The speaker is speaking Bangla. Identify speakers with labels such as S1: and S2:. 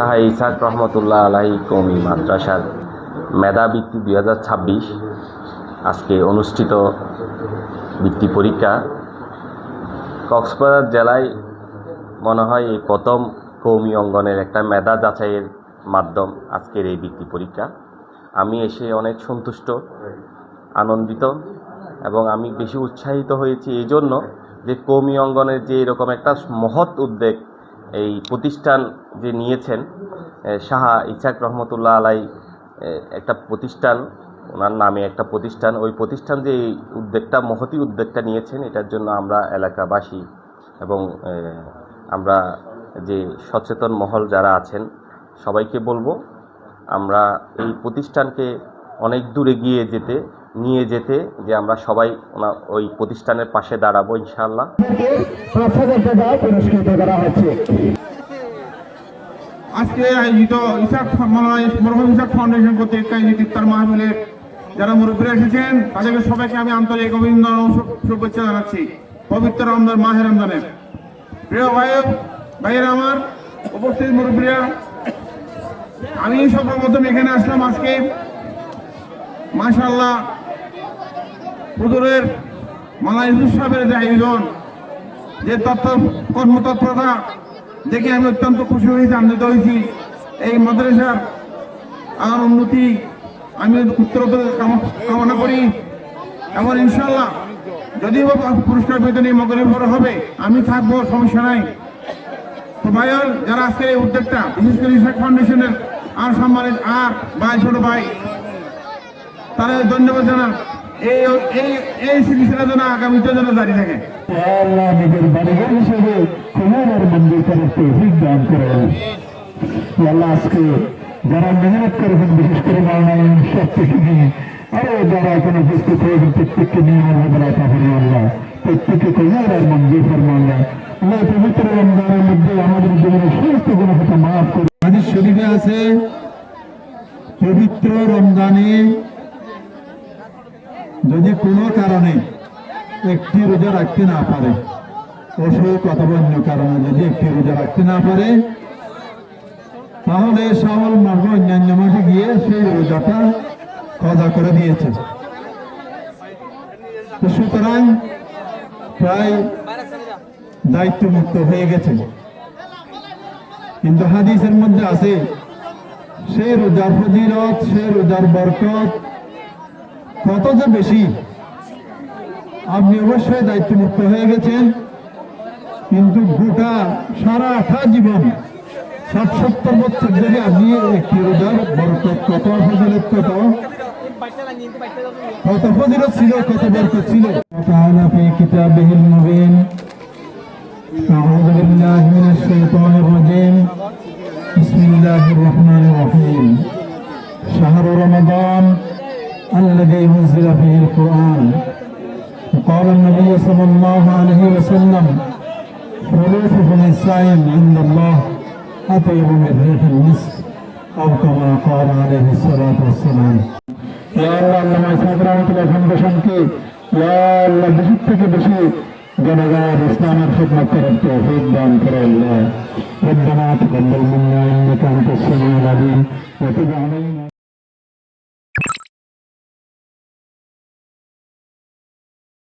S1: শাহ ইসাক রহমতুল্লাহ আলাহি কওমি মাদ্রাসার মেধাবৃত্তি 2026 আজকে অনুষ্ঠিত বৃত্তি পরীক্ষা। কক্সবাজার জেলায় মনে হয় এই প্রথম কওমি অঙ্গনের একটা মেধা যাচাইয়ের মাধ্যম আজকের এই বৃত্তি পরীক্ষা। আমি এসে অনেক সন্তুষ্ট, আনন্দিত এবং আমি বেশি উৎসাহিত হয়েছি এই জন্য যে কওমি অঙ্গনের যে এরকম একটা মহৎ উদ্যোগ এই প্রতিষ্ঠান যে নিয়েছেন, শাহ ইসাক রহমতুল্লাহ আলাই একটা প্রতিষ্ঠান, ওনার নামে একটা প্রতিষ্ঠান, ওই প্রতিষ্ঠান যে এই উদ্যোগটা মহতী উদ্যোগটা নিয়েছেন, এটার জন্য আমরা এলাকাবাসী এবং আমরা যে সচেতন মহল যারা আছেন সবাইকে বলবো আমরা এই প্রতিষ্ঠানকে অনেক দূরে নিয়ে যেতে যে আমরা সবাই ওই প্রতিষ্ঠানের পাশে দাঁড়াবো ইনশাআল্লাহ।
S2: আজকে আয়োজিত মরহুম ইসাক ফাউন্ডেশন কর্তৃক আয়োজিত ইফতার মাহফিলের যারা মুরব্বীরা এসেছেন তাদেরকে সবাইকে আমি আন্তরিক অভিনন্দন শুভেচ্ছা জানাচ্ছি পবিত্র রমজান মাহে রমজানের। প্রিয় ভাইয়েরা আমার, উপস্থিত মুরব্বীরা, আমি সর্বপ্রথম এখানে আসলাম আজকে মাশাআল্লাহ হুজুরের মাওলানা ইউসুফ সাহেবের যে আয়োজন, যে কর্মতৎপরতা দেখে আমি অত্যন্ত খুশি হয়েছি, আনন্দিত হয়েছি। এই মাদ্রাসার আমার উন্নতি আমি উত্তরোত্তর কামনা করি এবং ইনশাআল্লাহ যদিও পুরস্কার বিতরণী মগরিব পরে হবে আমি থাকবো, সমস্যা নাই। তো ভাইয়ার যারা আজকে এই উদ্যোগটা, বিশেষ করে ইসাক ফাউন্ডেশনের আর সম্মানিত আর ভাই, ছোট ভাই, তারা ধন্যবাদ জানান। এই সিলসিলা যেন আগামীতে যেন জারি থাকে।
S3: নিজের বাড়িঘর হিসেবে কুমিল্লার মন্দির করার তৌফিক দান করেন। আল্লাহ আজকে যারা মেহনত করেছেন, বিশেষ করে মাওলানা সব থেকে নিয়ে আরো যারা এখন উপস্থিত হয়েছেন প্রত্যেককে নিয়ে আল্লাহ প্রত্যেককে কুমিল্লার মন্দির ফরমাল্লাহ আল্লাহ পবিত্র রমজানের মধ্যে আমাদের জীবনের সমস্ত গুণাকে মাফ করে। হাদিস শরীফে আছে পবিত্র রমজানে যদি কোনো কারণে একটি রোজা রাখতে না পারে, অসুখ অথবা অন্য কারণে যদি একটি রোজা রাখতে না পারে, তাহলে শাওয়াল মাস অন্যান্য মাসে গিয়ে সেই রোজাটা কাজা করে দিয়েছে। সুতরাং প্রায় দায়িত্ব মুক্ত হয়ে গেছে। কিন্তু হাদিসের মধ্যে আছে সেই রোজার ফজিলত, সেই রোজার বরকত কত যে বেশি। আপনি অবশ্যই দায়িত্ব মুক্ত হয়ে গেছেন, কিন্তু গোটা সারাটা জীবন ৬০-৭০ বছর ধরে আপনি একটি রোজার বরকত কত ফজিলত কত ফজিলত ছিল, কত বরকত ছিল। তাআলা ফি কিতাবিহিল মুবিন। আউযু বিল্লাহি মিনাশ শাইতানির রাজীম। বিসমিল্লাহির রহমানির রহিম। শাহরু রমাদান الذي أنزل فيه القرآن. وقال النبي صلى الله عليه وسلم ثلث من الصائم عند الله أطيب من ريح المسك أو كما قال عليه الصلاة والسلام. يا الله لما سبحانه وتعالى ফাউন্ডেশনকে ইয়া আল্লাহ বেশি থেকে বেশি জনগণ ইসলামের খিদমত করার তৌফিক দান করে আল্লাহ। ربنا تقبل منا إنك أنت السميع العليم وتب علينا